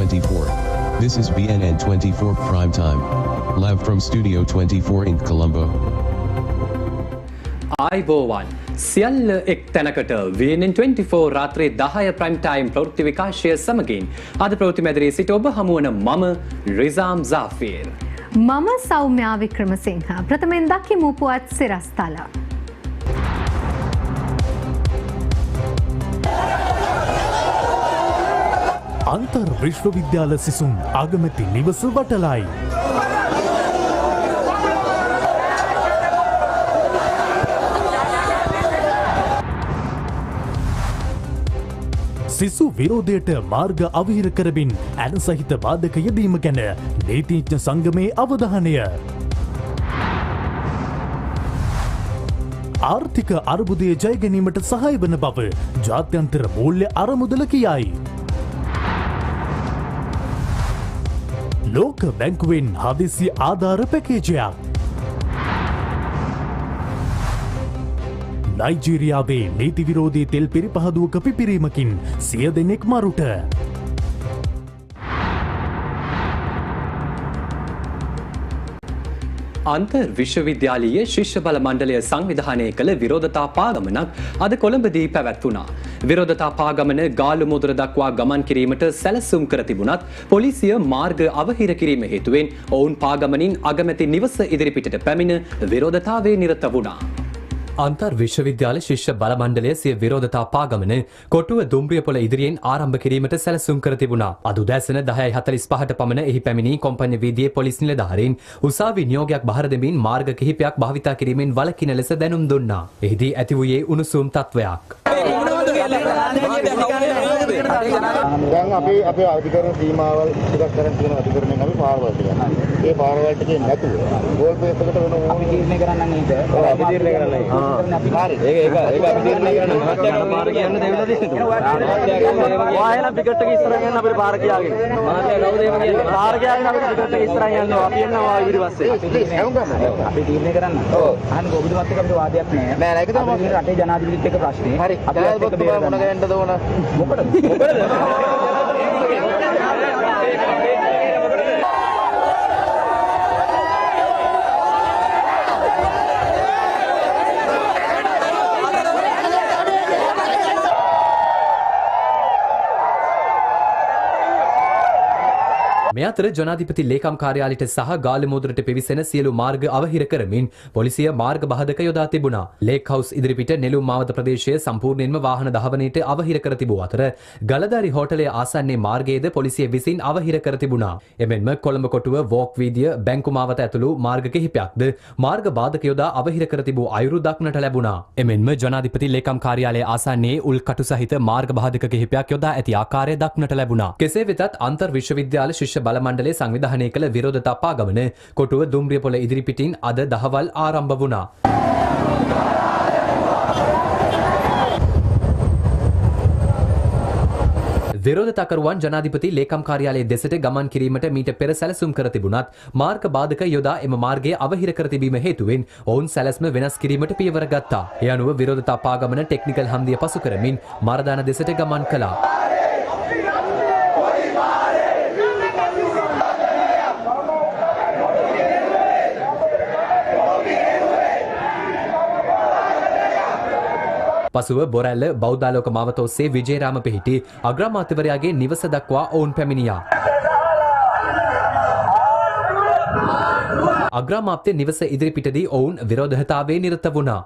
24. This is BNN 24 Prime Time. Live from Studio 24 in Colombo. ආයිබෝවන් සියල්ල එක් තැනකට VNN 24 රාත්‍රී 10 ප්‍රයිම් ටයිම් ප්‍රවෘත්ති විකාශය සමගින් අද ප්‍රවෘත්ති මැදිරියේ සිට ඔබ හමුවන මම රිසාම් ජාෆීර්. මම සෞම්‍යා වික්‍රමසිංහ. ප්‍රථමයෙන් දකිමු පුවත් සිරස්තල. අන්තර් විශ්වවිද්‍යාල සිසුන් අගමැති නිවස වටලයි. සිසු විරෝධයට මාර්ග අවහිර කරමින් ඇන සහිත බාධක යෙදීම ගැන නීතිඥ සංගමේ අවධානය. ආර්ථික අර්බුදය ජයගැනීමට සහාය වන බව ජාත්‍යන්තර මූල්‍ය අරමුදල කියයි. ලෝක බැංකුවෙන් හදිසි ආධාර පැකේජයක්. නයිජීරියාවේ නීති විරෝධී තෙල් පිරිපහදුවක පිපිරීමකින් 100 දෙනෙක් මරුට. අන්තර් විශ්වවිද්‍යාලීය ශිෂ්‍ය බල මණ්ඩලය සංවිධානය කළ විරෝධතා පාගමනක් අද කොළඹදී පැවැත්වුණා. විරෝධතා පාගමන ගාලු මුදුර දක්වා ගමන් කිරීමට සැලසුම් කර තිබුණත් පොලිසිය මාර්ග අවහිර කිරීම හේතුවෙන් ඔවුන් පාගමනින් අගමැති නිවස ඉදිරිපිටට පැමිණ විරෝධතාවේ නිරත වුණා. අන්තර් විශ්වවිද්‍යාල ශිෂ්‍ය බල මණ්ඩලය සිය විරෝධතා පාගමන කොටුව දුම්රියපොළ ඉදිරියෙන් ආරම්භ කිරීමට සැලසුම් කර තිබුණා. අද උදෑසන 10:45ට පමණ එහි පැමිණි කොම්පඤ්ඤ වීදියේ පොලිස් නිලධාරීන් උසාවි නියෝගයක් බහර දෙමින් මාර්ග කිහිපයක් භාවිතා කිරීමෙන් වළකින ලෙස දැනුම් දුන්නා. එහිදී ඇති වූයේ උණුසුම් තත්වයක්. දැන් අපේ අධිකරණ සීමාවල් ටිකක් කරන් තියෙන අධිකරණයෙන් අපි පාරවල් ටික. ඒ පාරවල් ටිකේ නැතුව ගෝල් පේස් එකට වෙන ඕන තීරණය කරන්න නේද? ඔව් අපි තීරණය කරන්නයි. හරි. ඒක අපි තීරණය කරන්න මහත්යකට පාර කියන්න දෙවිලා තියෙනවා. වායන ටිකට් එක ඉස්සරහින් යන්න අපිට පාර කියාගෙන. මහත්ය කවුද එහෙම කියන්නේ? පාර කියාගෙන අපි ටිකට් එක ඉස්සරහින් යනවා. අපි යනවා ඊට පස්සේ. අපි තීරණය කරන්න. ඔව්. අහන්න ඔබතුමාත් එක්ක අපිට වාදයක් නෑ. නෑ ඒක තමයි රටේ ජනාධිපතිත් එක්ක ප්‍රශ්නේ. හරි. අපි ඔබතුමා මොන ගන්නද ඕන? මොකටද? මේ අතර ජනාධිපති ලේකම් කාර්යාලයට සහ ගාල්ලමුද්‍රට පිවිසෙන සියලු මාර්ග අවහිර කරමින් පොලිසිය මාර්ග බාධක යොදා තිබුණා. ලේක් හවුස් ඉදිරිපිට නෙළුම් මාවත ප්‍රදේශය සම්පූර්ණයෙන්ම වාහන දහවනයට අවහිර කර තිබූ අතර ගලදාරි හෝටලයේ ආසන්නයේ මාර්ගයේද පොලිසිය විසින් අවහිර කර තිබුණා. එමෙන්ම කොළඹ කොටුව වෝක් වීදිය බැංකු මාවත ඇතුළු මාර්ග කිහිපයක්ද මාර්ග බාධක යොදා අවහිර කර තිබූ අයුරු දක්නට ලැබුණා. එමෙන්ම ජනාධිපති ලේකම් කාර්යාලයේ ආසන්නයේ උල්කටු සහිත මාර්ග බාධක කිහිපයක් යොදා ඇති ආකාරය දක්නට ලැබුණා. කෙසේ වෙතත් අන්තර් විශ්වවිද්‍යාල ශිෂ්‍ය බල මණ්ඩලය සංවිධානය කළ විරෝධතා පාගමන කොටුව දුම්රියපොළ ඉදිරිපිටින් අද දහවල් ආරම්භ වුණා. විරෝධතාකරුවන් ජනාධිපති ලේකම් කාර්යාලයේ දෙසට ගමන් කිරීමට මීට පෙර සැලසුම් කර තිබුණත් මාර්ග බාධක යොදා එම මාර්ගය අවහිර කර තිබීම හේතුවෙන් ඔවුන් සැලැස්ම වෙනස් කිරීමට පියවර ගත්තා. ඒ අනුව විරෝධතා පාගමන ටෙක්නිකල් හන්දිය පසු කරමින් මරදාන දෙසට ගමන් කළා. පසුව බොරැල්ල බෞද්ධාලෝක මාවත ඔස්සේ විජේරාම පිහිටි අග්‍රාමාත්‍යවරයාගේ නිවස දක්වා ඔවුන් පැමිණියා. අග්‍රාමාත්‍ය නිවස ඉදිරිපිටදී ඔවුන් විරෝධතාවේ නිරත වුණා.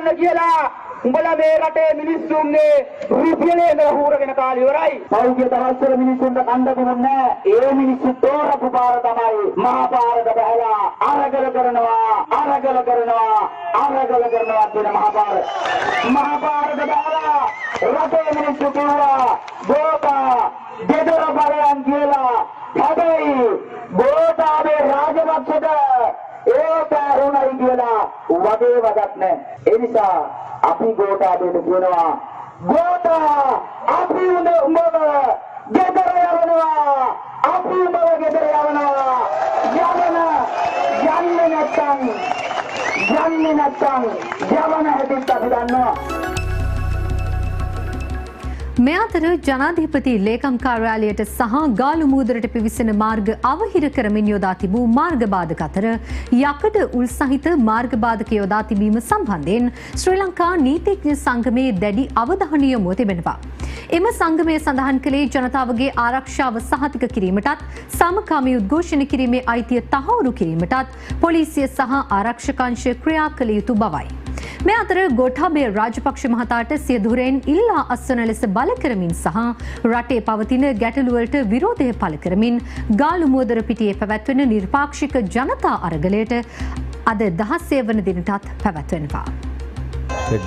කරන්න කියලා උඹලා මේ රටේ මිනිස්සුන්ගේ රුපියලේ ඉඳලා හූරගෙන කාලේ ඉවරයි. පෞද්ගලික දවස්වල මිනිස්සුන්ට කන්න දුන්නේ නැහැ. ඒ මිනිස්සු තෝරපු පාර තමයි මහා පාරක බහලා අරගල කරනවා කියන මහා පාර. මහා පාරක බහලා රටේ මිනිස්සු කිව්වා ගෝපා ගෙදර බලයන් කියලා. හැබැයි ගෝඨාභය රාජපක්ෂට ඒක රුණයි කියලා වගේ වදක් නැහැ. ඒ නිසා අපි ගෝඨාභයට කියනවා ගෝඨා අපි උඹව ගෙදර යවනවා. අපි උඹව ගෙදර යවනවා. යන්නේ නැත්තම් යවන හැටිත් අපි දන්නවා. මේ අතර ජනාධිපති ලේකම් කාර්යාලයට සහ ගාලු මූදරට පිවිසෙන මාර්ග අවහිර කරමින් යොදා තිබූ මාර්ග බාධක අතර යකඩ උල් සහිත මාර්ග බාධක යොදා තිබීම සම්බන්ධයෙන් ශ්‍රී ලංකා නීතිඥ සංගමයේ දැඩි අවධානය යොමු තිබෙනවා. එම සංගමය සඳහන් කළේ ජනතාවගේ ආරක්ෂාව සහතික කිරීමටත් සමකාමී උද්ඝෝෂණ කිරීමේ අයිතිය තහවුරු කිරීමටත් පොලිසිය සහ ආරක්ෂක අංශ ක්‍රියා කළ යුතු බවයි. මේ අතර ගෝඨාභය රාජපක්ෂ මහතාට සිය දුරෙන් ඉල්ලා අස්වන ලෙස බල කරමින් සහ රටේ පවතින ගැටලුවලට විරෝධය පළ කරමින් ගාලු මුවදර පිටියේ පැවැත්වෙන නිර්පාක්ෂික ජනතා අරගලයට අද 16 වන දිනටත් පැවැත්වෙනවා.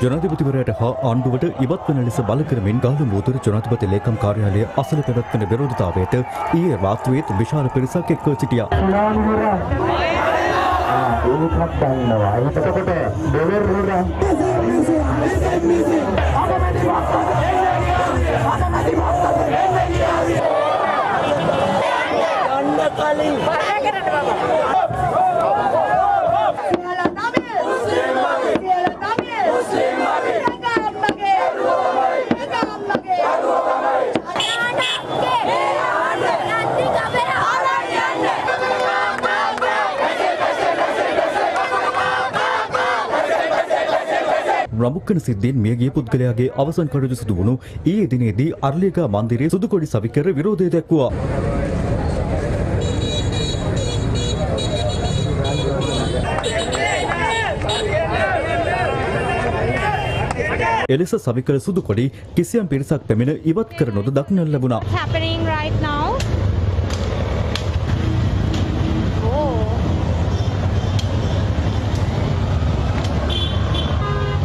ජනාධිපතිවරයාට හා ආණ්ඩුවට ඉවත් වන ලෙස බල කරමින් ගාලු මුවදර ජනාධිපති ලේකම් කාර්යාලය අසල පැවැත්වෙන විරෝධතාවයට ඊයේ රාත්‍රියේත් විශාල පිරිසක් එක්ව සිටියා. ඒකක් ගන්නවා. එතකොට ඩොලර් රුරා රමුක්කන සිද්ධියෙන් මියගිය පුද්ගලයාගේ අවසන් කටයුතු සිදු වුණු ඊයේ දිනේදී අර්ලියගා මන්දිරයේ සුදු කොඩි සවිකර විරෝධය දැක්වුවා. එලෙස සවිකර සුදු කොඩි කිසියම් පිරිසක් පැමිණ ඉවත් කර නොද දක්නට ලැබුණා.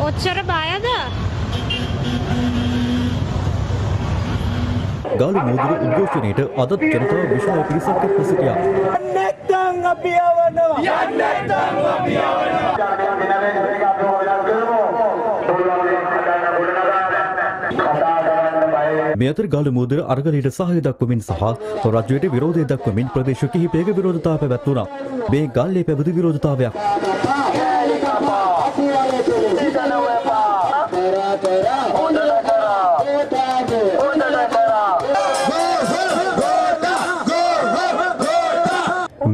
ඔච්චර බයද? ගාලු මුවදර උද්ඝෝෂණයට අදත් ජනතාව විශාල පිරිසක් එක්ව සිටියා. නැත්තම් අපි මේ අතර ගාලු මුවදර අරගලයට සහාය දක්වමින් සහ රජයට විරෝධය දක්වමින් ප්‍රදේශ කිහිපයක විරෝධතාව පැවැත්වුණා. මේ ගාල්ලේ පැවති විරෝධතාවයක්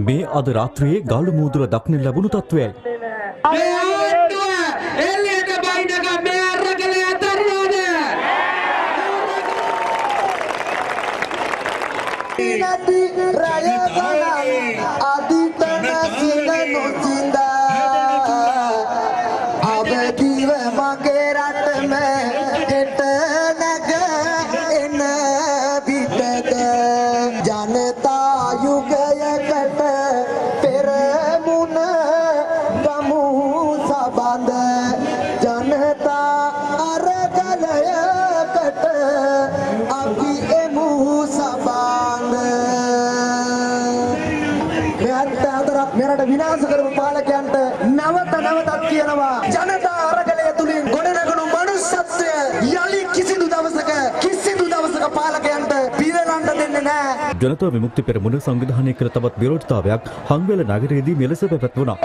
මේ අද රාත්‍රියේ ගාලු මුවදර දක්නට ලැබුණු තත්ත්වයයි. විනාශ කරපු පාලකයන්ට නැවතත් කියනවා ජනතා අරගලය තුලින් ගොඩනගුණු මනුෂ්‍යත්වය යලි කිසිදු දවසක පාලකයන්ට පිරලන්න දෙන්නේ නැහැ. ජනතා විමුක්ති පෙරමුණ සංවිධානය කළ තවත් විරෝධතාවයක් හංගවැල නගරයේදී මෙලෙස පැවැත්වුණා.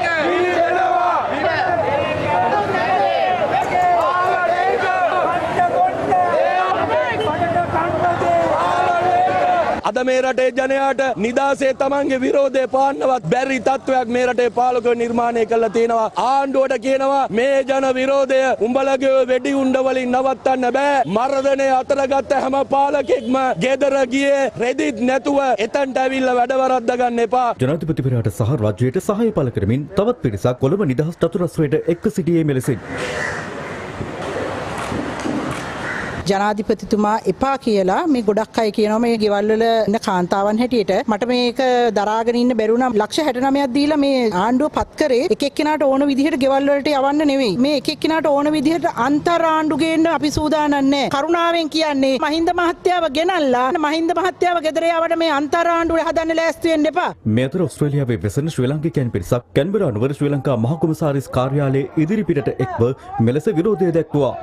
අද මේ රටේ ජනයාට නිදාසේ තමන්ගේ විරෝධය පාන්නවත් බැරි තත්වයක් මේ රටේ පාලකයෝ නිර්මාණය කළා තියෙනවා. ආණ්ඩුවට කියනවා මේ ජන විරෝධය උඹලගේ වෙඩි උණ්ඩ වලින් නවත්තන්න බෑ. මර්ධනය අතරගත්ත හැම පාලකෙක්ම ගෙදර ගියේ රෙදිත් නැතුව එතනට ඇවිල්ලා වැඩ වරද්ද ගන්න එපා. ජනාධිපතිවරයාට සහ රාජ්‍යයට සහාය පළ කරමින් තවත් පිරිසක් කොළඹ නිදහස් චතුරස්‍රයට එක්ව සිටියේ මෙලෙසින්. ජනාධිපතිතුමා එපා කියලා මේ ගොඩක් අය කියනවා මේ ගෙවල් වල ඉන්න කාන්තාවන් හැටියට මට මේක දරාගෙන ඉන්න බැරි වුණා. ලක්ෂ 69ක් දීලා මේ ආණ්ඩුව පත් කරේ එක එක්කෙනාට ඕන විදිහට ගෙවල් වලට යවන්න නෙවෙයි. මේ එක එක්කෙනාට ඕන විදිහට අන්තර් ආණ්ඩු ගේන්න අපි සූදානම් නැහැ. කරුණාවෙන් කියන්නේ මහින්ද මහත්තයාව ගෙනල්ලා මහින්ද මහත්තයාව ගෙදර යවන්න මේ අන්තර් ආණ්ඩුව හදන්න ලෑස්ති වෙන්න එපා. මේ අතර ඕස්ට්‍රේලියාවේ වෙසෙන ශ්‍රී ලාංකිකයන් පිරිසක් කැන්බරා නුවර ශ්‍රී ලංකා මහ කොමසාරිස් කාර්යාලයේ ඉදිරිපිටට එක්ව මෙලෙස විරෝධය දැක්වුවා.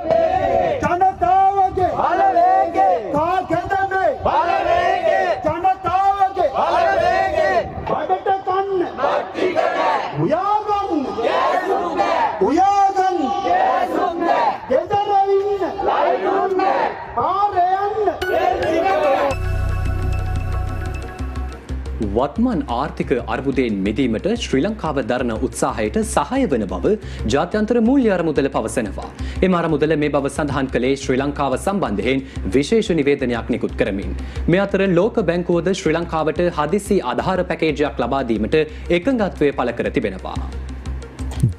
වත්මන් ආර්ථික අර්බුදයෙන් මිදීමට ශ්‍රී ලංකාව දරන උත්සාහයට සහාය වන බව ජාත්‍යන්තර මූල්‍ය අරමුදල පවසනවා. එම අරමුදල මේ බව සඳහන් කළේ ශ්‍රී ලංකාව සම්බන්ධයෙන් විශේෂ නිවේදනයක් නිකුත් කරමින්. මේ අතර ලෝක බැංකුවද ශ්‍රී ලංකාවට හදිසි ආධාර පැකේජයක් ලබා දීමට එකඟත්වය පළ කර තිබෙනවා.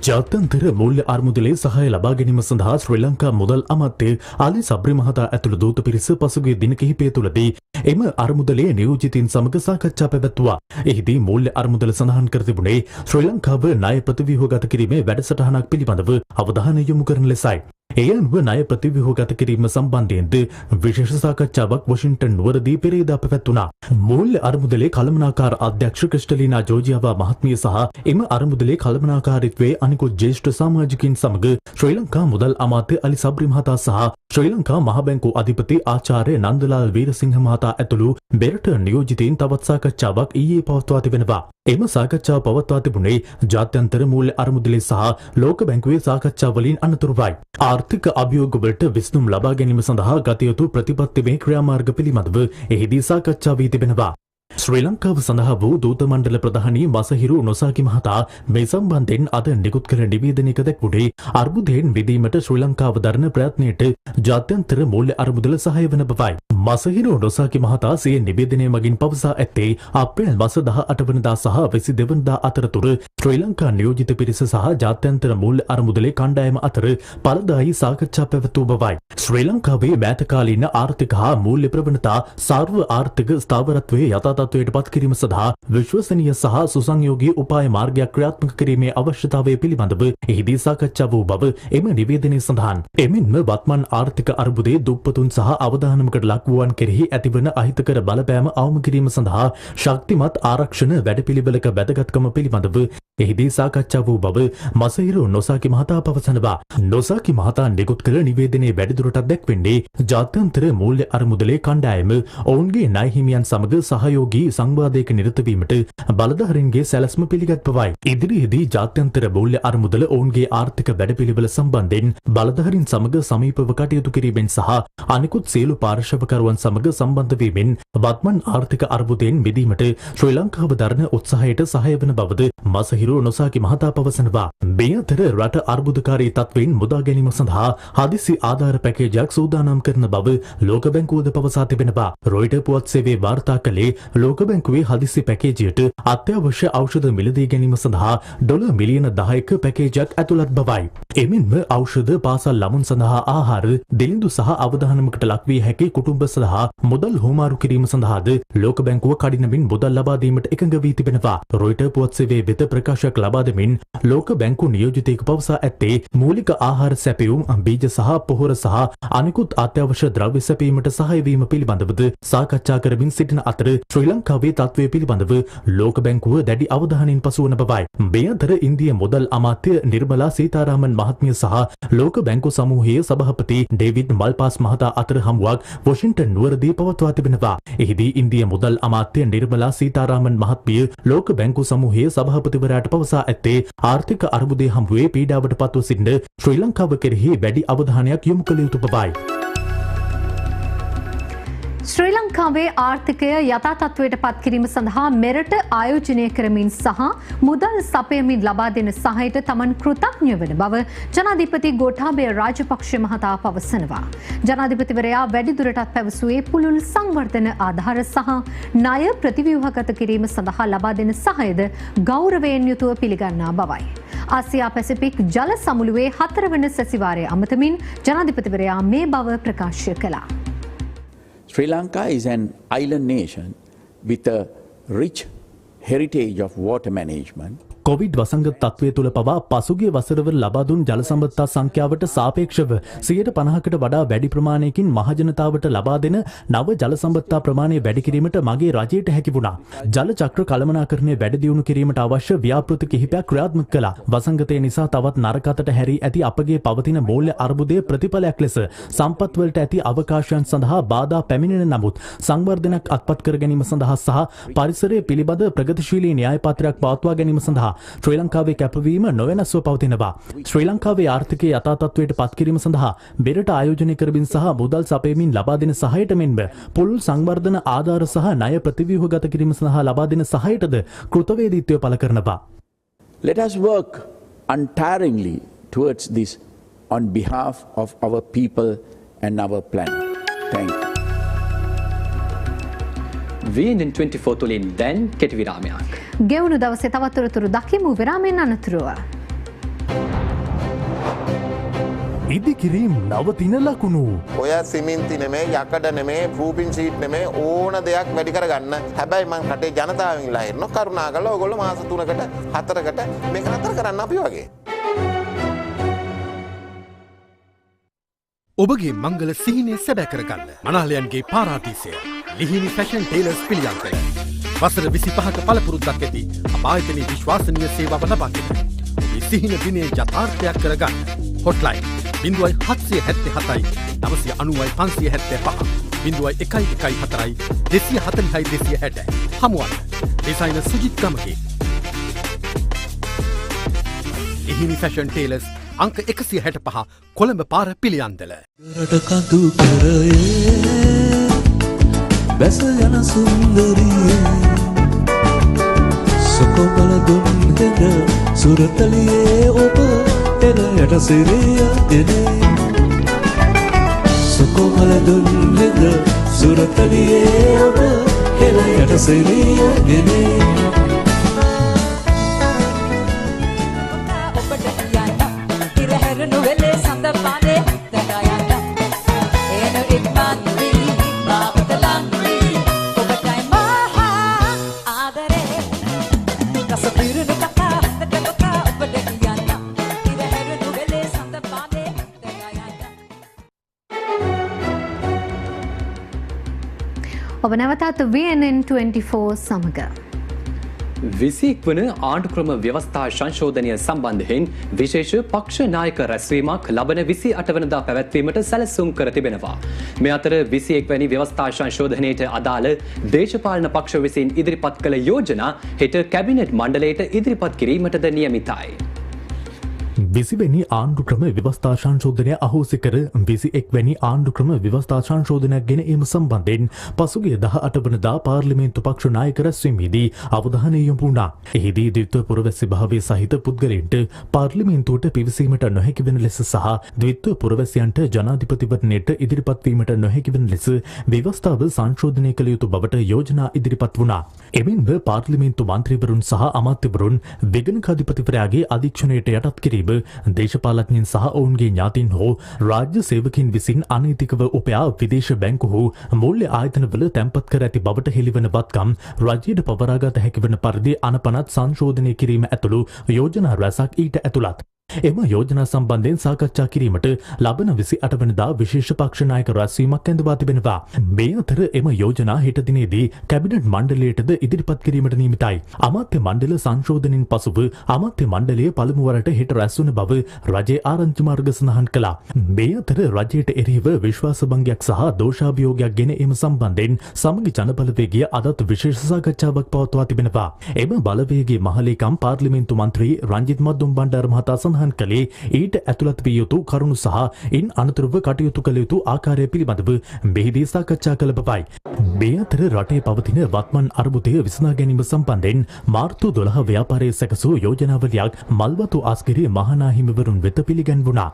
ජාත්‍යන්තර මූල්‍ය අර්මුදලේ සහාය ලබා ගැනීම සඳහා ශ්‍රී ලංකා මුදල් අමාත්‍ය අලි සබ්රි මහතා ඇතුළු දූත පිරිස පසුගිය දින කිහිපය තුළදී එම අර්මුදලේ නියෝජිතින් සමග සාකච්ඡා පැවැත්වුවා. එහිදී මූල්‍ය අර්මුදල සඳහන් කර තිබුණේ ශ්‍රී ලංකාව ණය ප්‍රතිව්‍යුහගත කිරීමේ වැඩසටහනක් පිළිබඳව අවධානය යොමු කරන ලෙසයි. ඒ අනුව ණය ප්‍රතිව්‍යුහගත කිරීම සම්බන්ධයෙන්ද විශේෂ සාකච්ඡාවක් වොෂින්ටන් නුවරදී පෙරේදා පැවැත්වුණා. මූල්‍ය අර්මුදලේ කළමනාකාර අධ්‍යක්ෂ ක්‍රිස්ටලීනා ජෝර්ජියාවා මහත්මිය සහ එම අර්මුදලේ කළමනාකාරීත්වයේ අනිකුත් ජ්‍යෙෂ්ඨ සමාජිකින් සමග ශ්‍රී ලංකා මුදල් අමාත්‍ය අලි සබ්රි මහතා සහ ශ්‍රී ලංකා මහ බැංකු අධිපති ආචාර්ය නන්දලාල් වීරසිංහ මහතා ඇතුළු බෙරට නියෝජිතයින් තවත් සාකච්ඡාවක් ඊයේ පවත්වා තිබෙනවා. එම සාකච්ඡාව පවත්වා තිබුණේ ජාත්‍යන්තර මූල්‍ය අර්මුදලේ සහ ලෝක බැංකුවේ සාකච්ඡාවලින් අනතුරුවයි. ආර්ථික අභියෝගවලට විසඳුම් ලබා ගැනීම සඳහා ගත යුතු ප්‍රතිපත්තිමය ක්‍රියාමාර්ග පිළිබඳව එහිදී සාකච්ඡා වී තිබෙනවා. ශ්‍රී ලංකාව සඳහා වූ දූත මණ්ඩල ප්‍රධානී මසහිරු නොසාකි මහතා මේ සම්බන්ධයෙන් අද නිකුත් කළ නිවේදනයක දැක්වුණේ අර්බුදයෙන් මිදීමට ශ්‍රී ලංකාව දරන ප්‍රයත්නයට ජාත්‍යන්තර මූල්‍ය අර්බුදල සහාය වන බවයි. මසහිරු නොසාකි මහතා සිය නිවේදනය මගින් පවසා ඇත්තේ අප්‍රේල් මාස 18 වනදා සහ 22 වනදා අතරතුර ශ්‍රී ලංකා නියෝජිත පිරිස සහ ජාත්‍යන්තර මූල්‍ය අර්බුදලේ කණ්ඩායම අතර ඵලදායී සාකච්ඡා පැවැත්වූ බවයි. ශ්‍රී ලංකාවේ මෑතකාලීන ආර්ථික හා මූල්‍ය ප්‍රවණතා සාර්ව ආර්ථික ස්ථාවරත්වයේ යථා තත්ත්වයට පත් කිරීම සඳහා විශ්වසනීය සහ සුසංයෝගී උපාය මාර්ගයක් ක්‍රියාත්මක කිරීමේ අවශ්‍යතාවය පිළිබඳව එහිදී සාකච්ඡා වූ බව එම නිවේදනයේ සඳහන්. එමෙන්ම වත්මන් ආර්ථික අර්බුදයේ දුප්පතුන් සහ අවදානමකට ලක්වුවන් කෙරෙහි ඇතිවන අහිතකර බලපෑම අවම කිරීම සඳහා ශක්තිමත් ආරක්ෂණ වැඩපිළිවෙලක වැදගත්කම පිළිබඳව එහිදී සාකච්ඡා වූ බව මසහිරු නොසාකි මහතා පවසනවා. නොසාකි මහතා නිකුත් කළ නිවේදනයේ වැඩිදුරටත් දැක්වෙන්නේ ජාත්‍යන්තර මූල්‍ය අර්මුදලේ කණ්ඩායම ඔවුන්ගේ ණය හිමියන් සමග සහයෝගී සංවාදයක නිරත වීමට බලධාරීන්ගේ සැලැස්ම පිළිගත් බවයි. ඉදිරියේදී ජාත්‍යන්තර මූල්‍ය අර්මුදල ඔවුන්ගේ ආර්ථික වැඩපිළිවෙල සම්බන්ධයෙන් බලධාරීන් සමග සමීපව කටයුතු කිරීමෙන් සහ අනිකුත් සියලු පාර්ශවකරුවන් සමග සම්බන්ධ වීමෙන් වත්මන් ආර්ථික අර්බුදයෙන් මිදීමට ශ්‍රී ලංකාව දරන උත්සාහයට සහාය වන බවද මසහිරු නොසාකි මහතා පවසනවා. මේ අතර රට අර්බුදකාරී තත්ත්වයෙන් මුදා ගැනීම සඳහා හදිසි ආධාර පැකේජයක් සූදානම් කරන බව ලෝක බැංකුවද පවසා තිබෙනවා. රොයිටර් පුවත් සේවයේ වාර්තා කළේ ලෝක බැංකුවේ හදිසි පැකේජයට අත්‍යවශ්‍ය ඖෂධ මිලදී ගැනීම සඳහා ඩොලර් මිලියන 10ක පැකේජයක් ඇතුළත් බවයි. එමෙන්ම ඖෂධ පාසල් ළමුන් සඳහා ආහාර දිලිඳු සහ අවදානමකට ලක්විය හැකි කුටුම්බ සඳහා මුදල් හුවමාරු කිරීම සඳහාද ලෝක බැංකුව කඩිනමින් මුදල් ලබා දීමට එකඟ වී තිබෙනවා. රොයිටර් පුවත් සේවයේ වෙත ප්‍රකාශයක් ලබා දෙමින් ලෝක බැංකු නියෝජිතයෙකු පවසා ඇත්තේ මූලික ආහාර සැපයුම් බීජ සහ පොහොර සහ අනිකුත් අත්‍යවශ්‍ය ද්‍රව්‍ය සැපීමට සහාය වීම පිළිබඳවද සාකච්ඡා කරමින් සිටින අතර ශ්‍රී ලංකාවේ තත්ත්වය පිළිබඳව ලෝක බැංකුව දැඩි අවධානයෙන් පසුවන බවයි. මේ අතර ඉන්දිය මුදල් අමාත්‍ය නිර්මලා සීතාරාමන් මහත්මිය සහ ලෝක බැංකු සමූහයේ සභාපති ඩේවිඩ් මල්පාස් මහතා අතර හමුවක් වොෂින්ටන් නුවරදී පවත්වා තිබෙනවා. එහිදී ඉන්දිය මුදල් අමාත්‍ය නිර්මලා සීතාරාමන් මහත්මිය ලෝක බැංකු සමූහයේ සභාපතිවරයාට පවසා ඇත්තේ ආර්ථික අර්බුදයේ හමුවේ පීඩාවට පත්ව සිටින ශ්‍රී ලංකාව කෙරෙහි වැඩි අවධානයක් යොමු කළ යුතු බවයි. ශ්‍රී ලංකාවේ ආර්ථිකය යථා තත්ත්වයට පත් කිරීම සඳහා මෙරට ආයෝජනය කරමින් සහ මුදල් සපයමින් ලබා දෙන සහයට තමන් කෘතඥ වන බව ජනාධිපති ගෝඨාභය රාජපක්ෂ මහතා පවසනවා. ජනාධිපතිවරයා වැඩිදුරටත් පැවසුවේ පුළුල් සංවර්ධන ආධාර සහ ණය ප්‍රතිව්‍යුහගත කිරීම සඳහා ලබා දෙන සහයද ගෞරවයෙන් යුතුව පිළිගන්නා බවයි. ආසියා පැසිෆික් ජල සමුළුවේ 4 වන සැසිවාරය අමතමින් ජනාධිපතිවරයා මේ බව ප්‍රකාශ කළා. Sri Lanka is an island nation with a rich heritage of water management. Covid වසංගත තත්ත්වය තුළ පවා පසුගිය වසරවල ලබා දුන් ජල සම්පත්තා සංඛ්‍යාවට සාපේක්ෂව 50%කට වඩා වැඩි ප්‍රමාණයකින් මහජනතාවට ලබා දෙන නව ජල සම්පත්තා ප්‍රමාණය වැඩි කිරීමට මගේ රජයට හැකි වුණා. ජල චක්‍ර කළමනාකරණය වැඩි දියුණු කිරීමට අවශ්‍ය ව්‍යාපෘති කිහිපයක් ක්‍රියාත්මක කළා. වසංගතය නිසා තවත් නරක අතට හැරී ඇති අපගේ පවතින මූල්‍ය අර්බුදයේ ප්‍රතිඵලයක් ලෙස සම්පත් වලට ඇති අවකාශයන් සඳහා බාධා පැමිණෙන නමුත් සංවර්ධනයක් අත්පත් කර ගැනීම සඳහා සහ පරිසරය පිළිබඳ ප්‍රගතිශීලී න්‍යාය පත්‍රයක් පවත්වා ගැනීම සඳහා ශ්‍රී ලංකාවේ කැපවීම නොවෙනස්ව පවතිනවා. ශ්‍රී ලංකාවේ ආර්ථිකයේ යථා තත්ත්වයට පත් කිරීම සඳහා බෙරට ආයෝජනය කරමින් සහ මුදල් සපයමින් ලබා දෙන සහයට මෙන්ම පුළුල් සංවර්ධන ආධාර සහ ණය ප්‍රතිව්‍යුහගත කිරීම සඳහා ලබා දෙන සහයටද කෘතවේදීත්වය පළ කරනවා. Let us work untiringly towards this on behalf of our people and our planet. Thank you. VN24 තුලින් දැන් කෙටි විරාමයක්. ගෙවුණු දවසේ තවත් තොරතුරු දකිමු විරාමයෙන් අනතුරුව. ඉදිකිරීම් නවතින ලකුණු. ඔය සිමෙන්ති නෙමේ යකඩ නෙමේ රූපින් ෂීට් නෙමේ ඕන දෙයක් වැඩි කරගන්න. හැබැයි මං රටේ ජනතාවෙන් ඉල්ලා හිටිනවා කරුණාකරලා ඔයගොල්ලෝ මාස 3කට 4කට මේක නතර කරන්න අපි වගේ. ඔබගේ මංගල සිහිනය සැබෑ කරගන්න මනාලයන්ගේ පාරාදීසය ලිහිණි ෆැෂන් ටේලර්ස් පිළියන්කය. වසර 25ක පළපුරුද්දක් ඇති අප ආයතනයේ විශ්වාසනීය සේවාව ලබා දෙන ඔබේ සිහින දිනේ යථාර්ථයක් කරගන්න. හොට්ලයින් 0777 990 575 0114 240 260 හමුවන් designer Sujith Gamage Lihini fashion tailors අංක 165 කොළඹ පාර පිළියන්දල. රට කඳු කරයේ බැස යන සුන්දරිය සොකොබල දුන් හෙද සුරතලියේ ඔබ එනයට සිරිය එනේ සොකොබල දුන් හෙද සුරතලියේ ඔබ එනයට සිරිය එනේ ඔබ නැවතත් VNN24 සමග 21 වන ආණ්ඩුක්‍රම ව්‍යවස්ථා සංශෝධනය සම්බන්ධයෙන් විශේෂ පක්ෂ නායක රැස්වීමක් ලබන 28 වනදා පැවැත්වීමට සැලසුම් කර තිබෙනවා. මේ අතර 21 වැනි ව්‍යවස්ථා සංශෝධනයට අදාළ දේශපාලන පක්ෂ විසින් ඉදිරිපත් කළ යෝජනා හෙට කැබිනට් මණ්ඩලයට ඉදිරිපත් කිරීමටද නියමිතයි. 20 වැනි ආණ්ඩුක්‍රම ව්‍යවස්ථා සංශෝධනය අහෝසි කර 21 වැනි ආණ්ඩුක්‍රම ව්‍යවස්ථා සංශෝධනයක් ගෙන ඒම සම්බන්ධයෙන් පසුගිය 18 වනදා පාර්ලිමේන්තු පක්ෂ නායක රැස්වීමේදී අවධානය යොමු වුණා. එහිදී ද්විත්ව පුරවැසි භාවයේ සහිත පුද්ගලයන්ට පාර්ලිමේන්තුවට පිවිසීමට නොහැකි වෙන ලෙස සහ ද්විත්ව පුරවැසියන්ට ජනාධිපතිවරණයට ඉදිරිපත් වීමට නොහැකි වෙන ලෙස ව්‍යවස්ථාව සංශෝධනය කළ යුතු බවට යෝජනා ඉදිරිපත් වුණා. එමෙන්ම පාර්ලිමේන්තු මන්ත්‍රීවරුන් සහ අමාත්‍යවරුන් විගණකාධිපතිවරයාගේ අධීක්ෂණයට යටත් කිරීම දේශපාලඥයින් සහ ඔවුන්ගේ ඥාතීන් හෝ රාජ්‍ය සේවකින් විසින් අනෛතිකව උපයා විදේශ බැංකු හෝ මූල්‍ය ආයතනවල තැන්පත් කර ඇති බවට හෙළිවන වත්කම් රජයට පවරාගත හැකි වන පරිදි අනපනත් සංශෝධනය කිරීම ඇතුළු යෝජනා රැසක් ඊට ඇතුළත්. එම යෝජනා සම්බන්ධයෙන් සාකච්ඡා කිරීමට ලබන 28 වෙනිදා විශේෂ පක්ෂ නායක රැස්වීමක් ඇඳවා තිබෙනවා. මේ අතර එම යෝජනා හෙට දිනේදී කැබිනට් මණ්ඩලයටද ඉදිරිපත් කිරීමට නියමිතයි. අමාත්‍ය මණ්ඩල සංශෝධනෙන් පසුව අමාත්‍ය මණ්ඩලය පළමු වරට හෙට රැස්වන බව රජයේ ආරංචි මාර්ග සඳහන් කළා. මේ අතර රජයට එරෙහිව විශ්වාස භංගයක් සහ දෝෂාභියෝගයක් ගෙන ඒම සම්බන්ධයෙන් සමගි ජනබලවේගය අදත් විශේෂ සාකච්ඡාවක් පවත්වා තිබෙනවා. එම බලවේගයේ මහලේකම් පාර්ලිමේන්තු මන්ත්‍රී රංජිත් මද්දුම් බණ්ඩාර මහතා සඳහන් සඳහන් කළේ ඊට ඇතුළත් විය යුතු කරුණු සහ ඉන් අනතුරුව කටයුතු කළ යුතු ආකාරය පිළිබඳව මෙහිදී සාකච්ඡා කළ බවයි. මේ අතර රටේ පවතින වත්මන් අර්බුදය විසඳා ගැනීම සම්බන්ධයෙන් මාර්තු 12 ව්‍යාපාරයේ සැකසූ යෝජනාවලියක් මල්වතු ආස්ගිරි මහා හිමිවරුන් වෙත පිළිගැන්වුණා.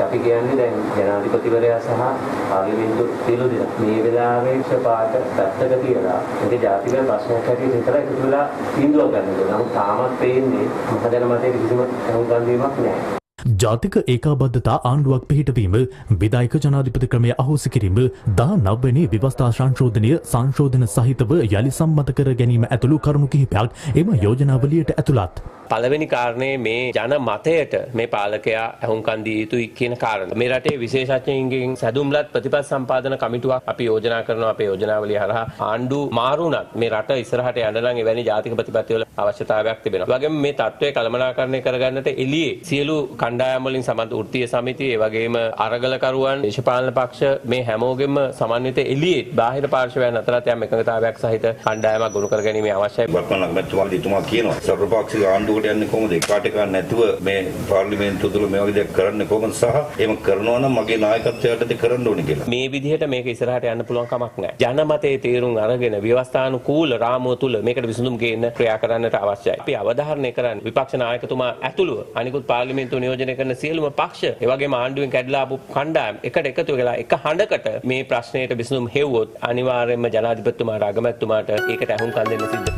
අපි කියන්නේ දැන් ජනාධිපතිවරයා සහ පාර්ලිමේන්තු සියලු දෙනා මේ වෙලාවේ පාට පැත්තක තියලා මේක ජාතික ප්‍රශ්නයක් හැටියට විතරයි එකතු වෙලා තීන්දුව ගන්න ඕනේ. නමුත් තාමත් පේන්නේ මහජන මතයේ කිසිම හඳුන්වීමක් නැහැ. ජාතික ඒකාබද්ධතා ආණ්ඩුවක් පිහිටවීම විධායක ජනාධිපති ක්‍රමය අහෝසි කිරීම 19 වෙනි ව්‍යවස්ථා සංශෝධන සහිතව යලි සම්මත කර ගැනීම ඇතුළු කරුණු කිහිපයක් එම යෝජනාවලියට ඇතුළත්. පළවෙනි කාරණේ මේ ජන මතයට මේ පාලකයා අහුම්කන් දී යුතුයි කියන කාරණා. මේ රටේ විශේෂඥයින්ගෙන් සැදුම්ලත් ප්‍රතිපත් සම්පාදන කමිටුවක් අපි යෝජනා කරනවා අපේ යෝජනාවලිය හරහා ආණ්ඩු මාරුණත් මේ රට ඉස්සරහට යන්න නම් එවැනි ජාතික ප්‍රතිපත්තිවල අවශ්‍යතාවයක් තිබෙනවා. ඒ වගේම මේ තත්ත්වය කළමනාකරණය කරගන්නට එළියේ සියලු කණ්ඩායම් වලින් සමන්ත වෘත්තීය සමිති ඒ වගේම අරගලකරුවන් දේශපාලන පක්ෂ මේ හැමෝගෙම සමන්විත එළියේ බාහිර පාර්ශවයන් අතරත් යම් එකඟතාවයක් සහිත කණ්ඩායමක් ගොනු කරගැනීමේ අවශ්‍යයි. වර්තමාන මැතිතුමාලා කියනවා සර්වපක්ෂික ආණ්ඩුවට යන්නේ කොහොමද? එකාට එක නැතුව මේ පාර්ලිමේන්තුව තුළ මේ වගේ දෙයක් කරන්නේ කොහොමද සහ එහෙම කරනවා නම් මගේ නායකත්වයටද කරන්න ඕනේ කියලා. මේ විදිහට මේක ඉස්සරහට යන්න පුළුවන් කමක් නැහැ. ජනමතයේ තීරුම් අරගෙන ව්‍යවස්ථානුකූල රාමුව තුළ මේකට විසඳුම් ගේන්න ක්‍රියා කරන්නට අවශ්‍යයි. අපි අවධාරණය කරන්නේ විපක්ෂ නායකතුමා ඇතුළුව අනිකුත් පාර්ලිමේන්තුව නියෝජනය කරන සියලුම පක්ෂ ඒ වගේම ආණ්ඩුවෙන් කැඩලා ආපු කණ්ඩායම් එකට එකතු වෙලා එක හඬකට මේ ප්‍රශ්නයට විසඳුම් හෙව්වොත් අනිවාර්යයෙන්ම ජනාධිපතිතුමාට අගමැතිතුමාට ඒකට අහුම්කම් දෙන්න සිද්ධ.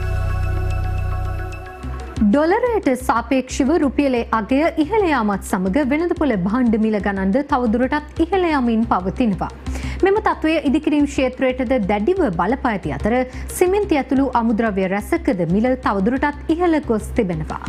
ඩොලරයට සාපේක්ෂව රුපියලේ අගය ඉහළ යාමත් සමග වෙළඳපොළ භාණ්ඩ මිල ගණන්ද තවදුරටත් ඉහළ යමින් පවතිනවා. මෙම තත්ත්වය ඉදිකිරීම් ක්ෂේත්‍රයටද දැඩිව බලපා ඇති අතර සිමෙන්ති ඇතුළු අමුද්‍රව්‍ය රැසකද මිල තවදුරටත් ඉහළ ගොස් තිබෙනවා.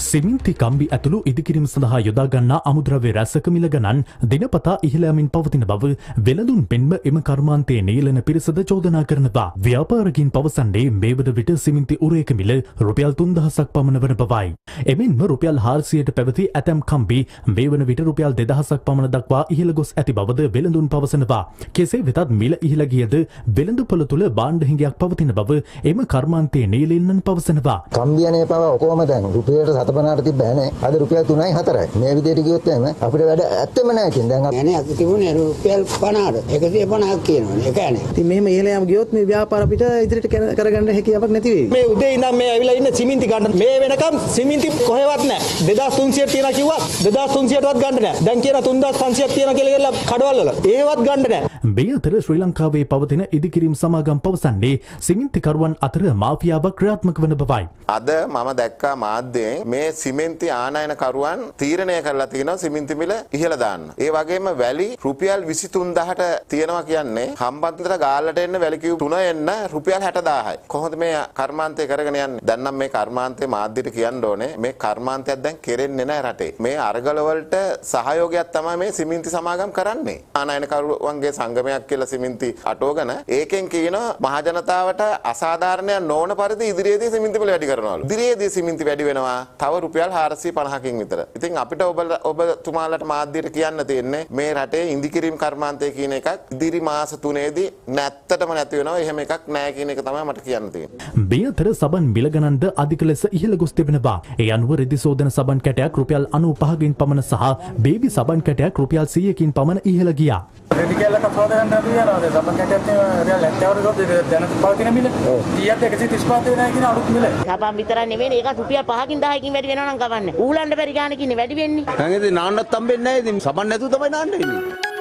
සිමින්ති කම්බි ඇතුළු ඉදිකිරීම සඳහා යොදා ගන්නා අමුද්‍රව්‍ය රැසක මිල ගණන් දිනපතා ඉහළ යමින් පවතින බව වෙළඳුන් මෙන්ම එම කර්මාන්තයේ නීලන පිරිසද චෝදනා කරනවා. ව්‍යාපාරිකයින් පවසන්නේ මේ වන විට සිමින්ති උරේක මිල රුපියල් 3000ක් පමණ වන බවයි. එමෙන්ම රුපියල් 400ට පැවති ඇතැම් කම්බි මේ වන විට රුපියල් 2000ක් පමණ දක්වා ඉහළ ගොස් ඇති බවද වෙළඳුන් පවසනවා. කෙසේ වෙතත් මිල ඉහළ ගියද වෙළඳපොළ තුළ භාණ්ඩ හිඟයක් පවතින බව එම කර්මාන්තයේ නීලෙන්නන් පවසනවා. කම්බියනේ පව ඔකෝම දැන් රුපියලට සතපනාට තිබ්බෑනේ. අද රුපියල් 3යි 4යි. මේ විදිහට කිව්වොත් එහෙම අපිට වැඩ ඇත්තෙම නැහැ ඉතින්. දැන් يعني අද තිබුණේ රුපියල් 50ට 150ක් කියනවනේ. ඒකනේ. ඉතින් මෙහෙම ඉහළ යාම ගියොත් මේ ව්‍යාපාර අපිට ඉදිරියට කරගන්න හැකියාවක් නැති වෙයි. මේ උදේ ඉඳන් මේ ඇවිල්ලා ඉන්න සිමෙන්ති ගන්න. මේ වෙනකම් සිමෙන්ති කොහෙවත් නැහැ. 2300ක් තියනවා කිව්වා 2300ටවත් ගන්න නැහැ. දැන් කියන 3500ක් තියනවා කියලා කඩවල වල. ඒවත් ගන්න නැහැ. මේ අතර ශ්‍රී ලංකාවේ පවතින ඉදිකිරීම් සමාගම් පවසන්නේ සිමෙන්තිකරුවන් අතර මාෆියාවක් ක්‍රියාත්මක වන බවයි. අද මම දැක්කා මාධ්‍යයෙන් මේ සිමෙන්ති ආනයනකරුවන් තීරණය කරලා තියෙනවා සිමෙන්ති මිල ඉහළ දාන්න. ඒ වගේම වැලි රුපියල් 23000ට තියෙනවා කියන්නේ හම්බන්තොට ගාල්ලට එන්න වැලි කිව් 3 එන්න රුපියල් 60000යි. කොහොමද මේ කර්මාන්තය කරගෙන යන්නේ? දැන් නම් මේ කර්මාන්තේ මාධ්‍යට කියන්න ඕනේ මේ කර්මාන්තයක් දැන් කෙරෙන්නේ නැහැ රටේ. මේ අරගල වලට සහයෝගයක් තමයි මේ සිමෙන්ති සමාගම් කරන්නේ. ආනයනකරුවන්ගේ සංගමයක් කියලා සිමෙන්ති අටවගෙන ඒකෙන් කියනවා මහ ජනතාවට අසාධාරණයක් නොවන පරිදි ඉදිරියේදී සිමෙන්ති මිල වැඩි කරනවලු. ඉදිරියේදී සිමෙන්ති වැඩි වෙනවා තව රුපියල් 450කින් විතර. ඉතින් අපිට ඔබතුමාලට මාධ්‍යයට කියන්න තියෙන්නේ මේ රටේ ඉදිකිරීම් කර්මාන්තය කියන එකක් ඉදිරි මාස 3ේදී නැත්තටම නැති වෙනවා. එහෙම එකක් නැහැ කියන එක තමයි මට කියන්න තියෙන්නේ. මේ අතර සබන් මිල ගණන්ද අධික ලෙස ඉහළ ගොස් තිබෙනවා. ඒ අනුව රෙදි සෝදන සබන් කැටයක් රුපියල් 95කින් පමණ සහ බේබි සබන් කැටයක් රුපියල් 100කින් පමණ ඉහළ ගියා. රෙදි කැල්ලක් සෝදන ගන්න අපි යනවා. සබන් කැටයක් රියල් 70කට දැන පවතින මිල 30ත් 135 වෙනවා කියන අලුත් මිල. සබන් විතරක් නෙවෙයි ඒක රුපියල් 5කින් 10කින් වැඩි වෙනවා නම් කවන්නේ. ඌලන්න බැරි ගානකින් වැඩි වෙන්නේ. දැන් ඉතින් නාන්නත් හම්බෙන්නේ නැහැ. ඉතින් සබන් නැතුව තමයි නාන්න වෙන්නේ.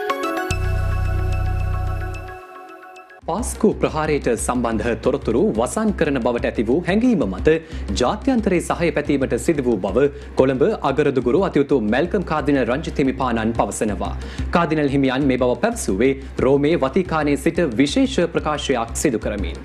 පාස්කු ප්‍රහාරයට සම්බන්ධ තොරතුරු වසන් කරන බවට ඇති වූ හැඟීම මත ජාත්‍යන්තරයේ සහය පැතීමට සිදු වූ බව කොළඹ අගරදුගුරු අතිඋතු මැල්කම් කාදිනල් රංජිත් හිමිපාණන් පවසනවා. කාදිනල් හිමියන් මේ බව පැවසුවේ රෝමේ වතිකානයේ සිට විශේෂ ප්‍රකාශයක් සිදු කරමින්.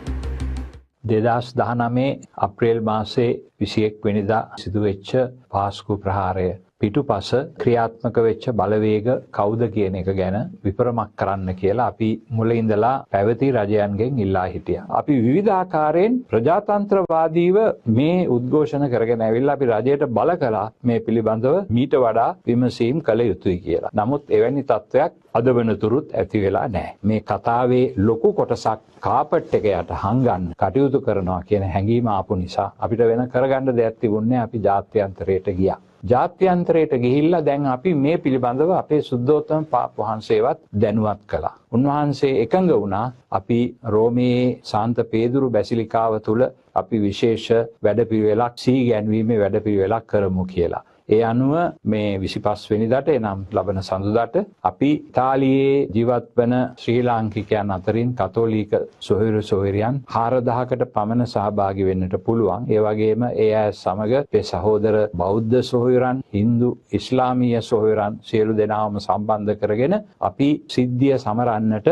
2019 අප්‍රේල් මාසේ 21 වෙනිදා සිදුවෙච්ච පාස්කු ප්‍රහාරය පිටුපස ක්‍රියාත්මක වෙච්ච බලවේග කවුද කියන එක ගැන විපරමක් කරන්න කියලා අපි මුලින් ඉඳලා පැවති රජයන්ගෙන් ඉල්ලා හිටියා. අපි විවිධාකාරයෙන් ප්‍රජාතන්ත්‍රවාදීව මේ උද්ඝෝෂණ කරගෙන ඇවිල්ලා අපි රජයට බල කළා මේ පිළිබඳව මීට වඩා විමසීම් කළ යුතුයි කියලා. නමුත් එවැනි තත්ත්වයක් අද වෙනතුරුත් ඇති වෙලා නැහැ. මේ කතාවේ ලොකු කොටසක් කාපට් එක යට හංගන්න කටයුතු කරනවා කියන හැඟීම ආපු නිසා අපිට වෙන කරගන්න දෙයක් තිබුණේ අපි ජාත්‍යන්තරයට ගියා. ජාත්‍යන්තරයට ගිහිල්ලා දැන් අපි මේ පිළිබඳව අපේ සුද්ධෝත්තම පාප් වහන්සේවත් දැනුවත් කළා. උන්වහන්සේ එකඟ වුණා අපි රෝමයේ සාන්ත පේදුරු බැසිලිකාව තුල අපි විශේෂ වැඩපිළිවෙලක් සීගැන්වීමේ වැඩපිළිවෙලක් කරමු කියලා. ඒ අනුව මේ 25 වෙනිදාට එනම් ලබන සඳුදාට අපි ඉතාලියේ ජීවත් වන ශ්‍රී ලාංකිකයන් අතරින් කතෝලික සොහොයුරු සොහොයුරියන් 4000කට පමණ සහභාගී වෙන්නට පුළුවන්. ඒ වගේම ඒ අය සමග අපේ සහෝදර බෞද්ධ සොහොයුරන්, Hindu, ඉස්ලාමීය සොහොයුරන් සියලු දෙනාම සම්බන්ධ කරගෙන අපි සිද්ධිය සමරන්නට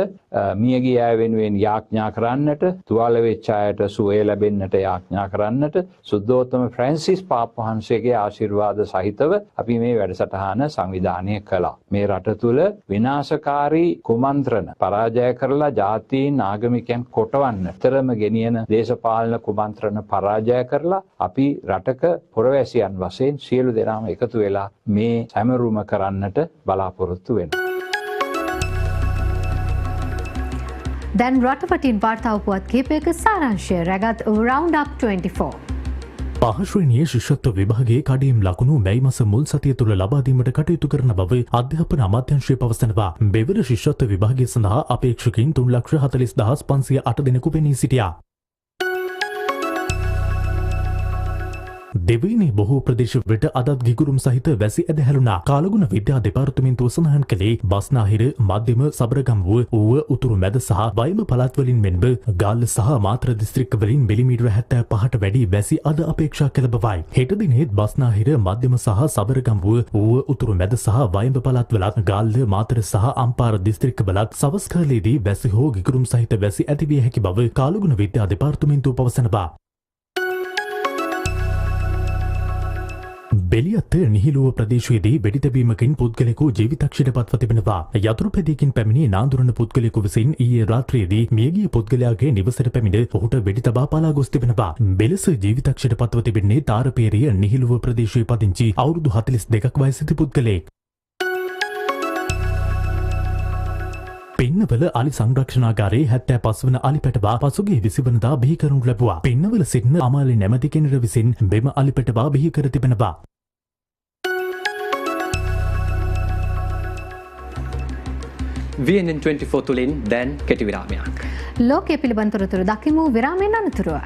මියගිය අය වෙනුවෙන් යාඥා කරන්නට, තුවාල වෙච්ච අයට සුවය ලැබෙන්නට යාඥා කරන්නට සුද්ධෝත්තම ෆ්‍රැන්සිස් පාප් වහන්සේගේ ආශිර්වාද හිතව අපි මේ වැඩසටහන සංවිධානය කළා. මේ රට තුළ විනාශකාරී කුමන්ත්‍රණ පරාජය කරලා ජාතීන් ආගමිකයන් කොටවන්න තරම ගෙනියන දේශපාලන කුමන්ත්‍රණ පරාජය කරලා අපි රටක පුරවැසියන් වශයෙන් සියලු දෙනාම එකතු වෙලා මේ සැමරුම කරන්නට බලාපොරොත්තු වෙනවා. දැන් රටවටින් වාර්තා පුවත් කිහිපයක සාරාංශය රැගත් රවුන්ඩ් අප් 24. පහශ්‍රේණියේ ශිෂ්‍යත්ව විභාගයේ කඩියම් ලකුණු මැයි මාස මුල් සතිය තුළ ලබා දීමට කටයුතු කරන බව අධ්‍යාපන අමාත්‍යාංශය පවසනවා. මෙවර ශිෂ්‍යත්ව විභාගය සඳහා අපේක්ෂකයින් 3,40,508 දෙනෙකු පෙනී සිටියා. දෙවයිනේ බොහෝ ප්‍රදේශවලට අදත් ගිගුරුම් සහිත වැසි ඇදහැළුණා. කාලගුණ විද්‍යා දෙපාර්තමේන්තුව සඳහන් කළේ බස්නාහිර, මධ්‍යම සබරගමුව, ඌව, උතුරු මැද සහ වයඹ පළාත් වලින් මෙන්ම ගාල්ල සහ මාතර දිස්ත්‍රික්ක වලින් මිලිමීටර 75ට වැඩි වැසි අද අපේක්ෂා කළ බවයි. හෙට දිනේත් බස්නාහිර, මධ්‍යම සහ සබරගමුව, ඌව, උතුරු මැද සහ වයඹ පළාත් වලත් ගාල්ල, මාතර සහ අම්පාර දිස්ත්‍රික්ක වලත් සවස් කාලයේදී වැසි හෝ ගිගුරුම් සහිත වැසි ඇතිවිය හැකි බව කාලගුණ විද්‍යා දෙපාර්තමේන්තුව පවසනවා. බෙලියත් නිහිලුව ප්‍රදේශයේදී වෙඩිතැබීමකින් පුද්ගලයෙකු ජීවිතක්ෂයට පත්ව තිබෙනවා. යතුරුපැදියකින් පැමිණි නාඳුරන පුද්ගලයෙකු විසින් ඊයේ රාත්‍රියේදී මියගිය පුද්ගලයාගේ නිවසට පැමිණ ඔහුට වෙඩි තබා පලා ගොස් තිබෙනවා. මෙලෙස ජීවිතක්ෂයට පත්ව තිබෙන්නේ තාරපේරිය නිහිලුව ප්‍රදේශයේ පදිංචි අවුරුදු 42ක් වයසති පුද්ගලයෙක්. පින්නවල අලි සංරක්ෂණාගාරයේ 75 වන අලි පැටවා පසුගිය 20 වනදා බිහි කරනු ලැබුවා. පින්නවල සිටින අමාලි නැමැති කෙනෙකු විසින් මෙම අලි පැටවා බිහි කර තිබෙනවා. VNN 24 තුලින් දැන් කෙටි විරාමයක්. ලෝකයේ පිළිබඳ තොරතුරු දකිමු විරාමයෙන් අනතුරුව.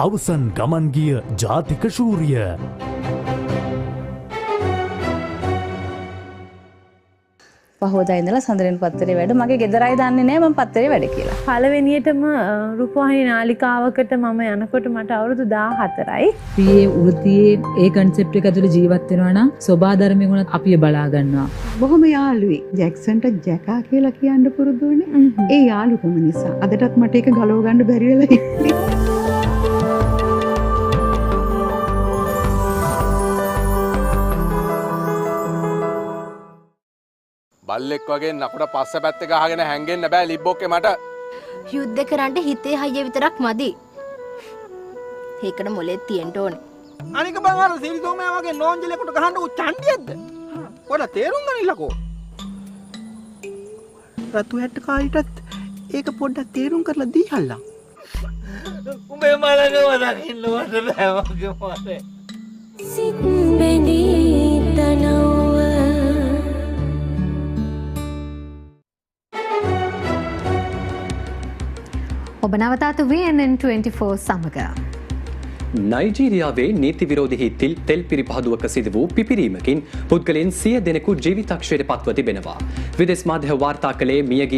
අවසන් ගමන් ගිය ජාතික ශූරිය පහෝදා ඉඳලා සඳරෙන් පත්තරේ වැඩ මගේ ගෙදරයි දන්නේ නැහැ මම පත්තරේ වැඩ කියලා. පළවෙනියටම රූපවාහිනී නාලිකාවකට මම යනකොට මට අවුරුදු 14යි. අපි වෘත්තියේ ඒ කන්සෙප්ට් එක ඇතුළේ ජීවත් වෙනවා නම් සෝබා ධර්මයෙන් උනත් අපිව බලා ගන්නවා. බොහොම යාළුවෙක්. ජැක්සන්ට ජැකා කියලා කියන්න පුරුදු වුණේ. ඒ යාළුකම නිසා. අදටත් මට ඒක ගලව ගන්න බැරි වෙලා ඉන්නේ. බල්ලෙක් වගේ නකුට පස්ස පැත්තේ ගහගෙන හැංගෙන්න බෑ ලිබ්බොක්කේ මට. යුද්ධ කරන්න හිතේ හයිය විතරක් මදි. ඒකට මොලේ තියෙන්න ඕනේ. අනික බං අර සිරිතෝමයා වගේ නෝන්ජලෙකුට ගහන්න උ චණ්ඩියක්ද? පොඩ තේරුම් ගනින්නකෝ. රතු හැට් කායිටත් ඒක පොඩ්ඩක් තේරුම් කරලා දීහල්ලා. උඹේ මලකව දකින්න මට බෑ වගේ මොලේ. සිත් බැඳී තනව ඔබ නවතාත VNN 24 සමග. නයිජීරියාවේ නීති විරෝධී තෙල් පිරිපහදුවක සිදු වූ පිපිරීමකින් පුද්ගලයන් 100 දෙනෙකු ජීවිතක්ෂයට පත්ව තිබෙනවා. විදේශ මාධ්‍ය වාර්තා කළේ මියගිය